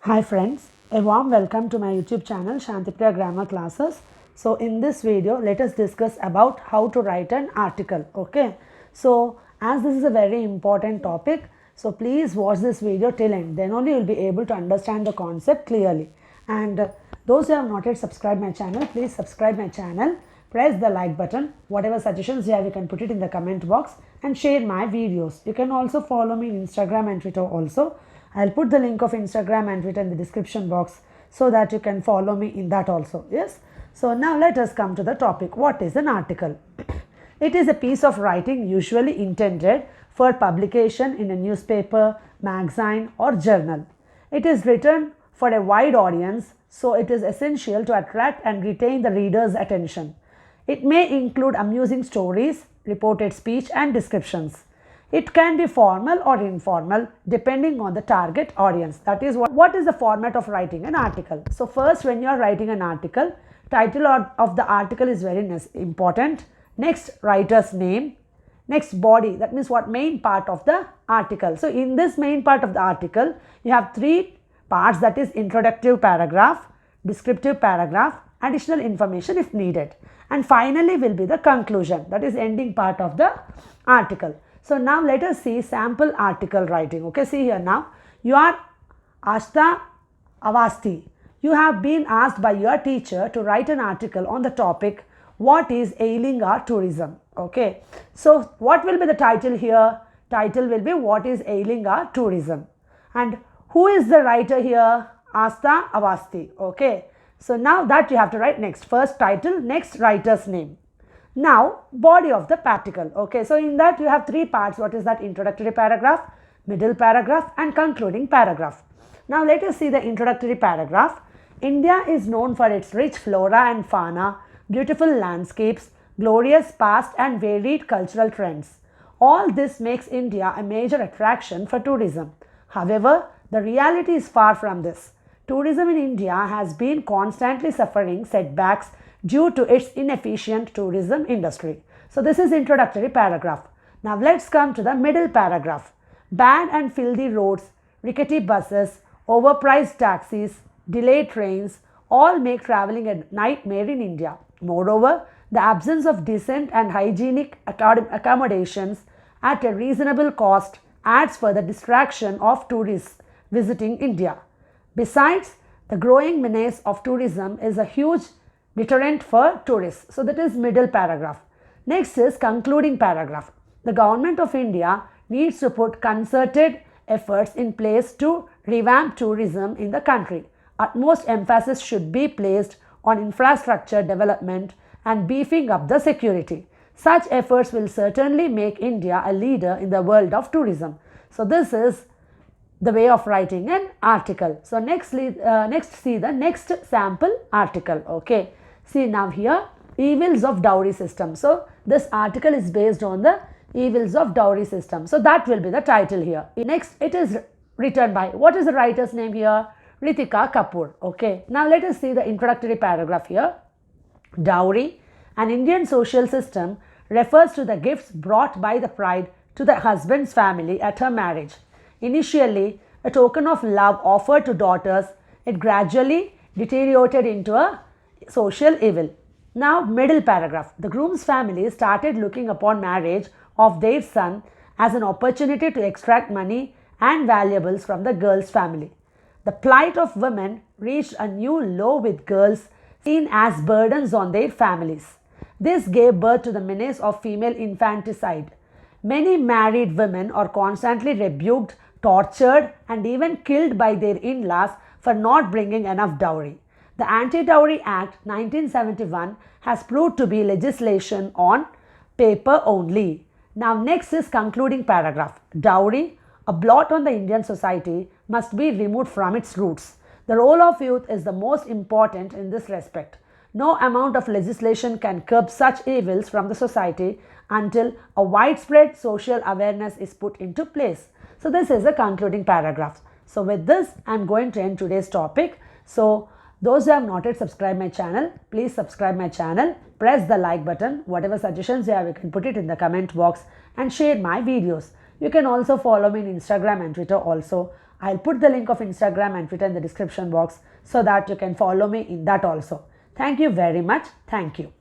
Hi friends, a warm welcome to my YouTube channel Shantipriya Grammar Classes. So in this video, let us discuss about how to write an article. Okay, so as this is a very important topic, so please watch this video till end. Then only you will be able to understand the concept clearly. And those who have not yet subscribed my channel, please subscribe my channel. Press the like button. Whatever suggestions you have, you can put it in the comment box and share my videos. You can also follow me in Instagram and Twitter also. I'll put the link of Instagram and Twitter in the description box so that you can follow me in that also. Yes. So now let us come to the topic. What is an article? It is a piece of writing usually intended for publication in a newspaper, magazine or journal. It is written for a wide audience, so it is essential to attract and retain the reader's attention. It may include amusing stories, reported speech and descriptions. It can be formal or informal depending on the target audience. That is what is the format of writing an article. So first, when you are writing an article, title of the article is very important. Next, writer's name. Next, body, that means what main part of the article. So in this main part of the article, you have three parts, that is introductory paragraph, descriptive paragraph, additional information if needed, and finally will be the conclusion, that is ending part of the article. So now let us see sample article writing. Okay, see here now. You are Ashta Avasti. You have been asked by your teacher to write an article on the topic, what is ailing our tourism? Okay, so what will be the title here? Title will be what is ailing our tourism. And who is the writer here? Asta Avasti. Okay, so now that you have to write next. First title, next writer's name. Now, body of the article. Okay, so in that you have three parts. What is that? Introductory paragraph, middle paragraph and concluding paragraph. Now, let us see the introductory paragraph. India is known for its rich flora and fauna, beautiful landscapes, glorious past and varied cultural trends. All this makes India a major attraction for tourism. However, the reality is far from this. Tourism in India has been constantly suffering setbacks due to its inefficient tourism industry. So this is introductory paragraph. Now let's come to the middle paragraph. Bad and filthy roads, rickety buses, overpriced taxis, delayed trains all make traveling a nightmare in India. Moreover, the absence of decent and hygienic accommodations at a reasonable cost adds further distraction of tourists visiting India. Besides, the growing menace of tourism is a huge deterrent for tourists. So that is middle paragraph. Next is concluding paragraph. The government of India needs to put concerted efforts in place to revamp tourism in the country. Utmost emphasis should be placed on infrastructure development and beefing up the security. Such efforts will certainly make India a leader in the world of tourism. So this is the way of writing an article. So next see the next sample article. Okay, see now here, evils of dowry system. So this article is based on the evils of dowry system. So that will be the title here. Next, it is written by, what is the writer's name here? Ritika Kapoor. Okay, now let us see the introductory paragraph here. Dowry, an Indian social system, refers to the gifts brought by the bride to the husband's family at her marriage. Initially a token of love offered to daughters, it gradually deteriorated into a social evil. Now middle paragraph. The groom's family started looking upon marriage of their son as an opportunity to extract money and valuables from the girl's family. The plight of women reached a new low with girls seen as burdens on their families. This gave birth to the menace of female infanticide. Many married women are constantly rebuked, tortured and even killed by their in-laws for not bringing enough dowry. The Anti-Dowry Act 1971 has proved to be legislation on paper only. Now next is concluding paragraph. Dowry, a blot on the Indian society, must be removed from its roots. The role of youth is the most important in this respect. No amount of legislation can curb such evils from the society until a widespread social awareness is put into place. So this is the concluding paragraph. So with this, I am going to end today's topic. So those who have not yet subscribed my channel, please subscribe my channel, press the like button. Whatever suggestions you have, you can put it in the comment box and share my videos. You can also follow me on Instagram and Twitter also. I'll put the link of Instagram and Twitter in the description box so that you can follow me in that also. Thank you very much. Thank you.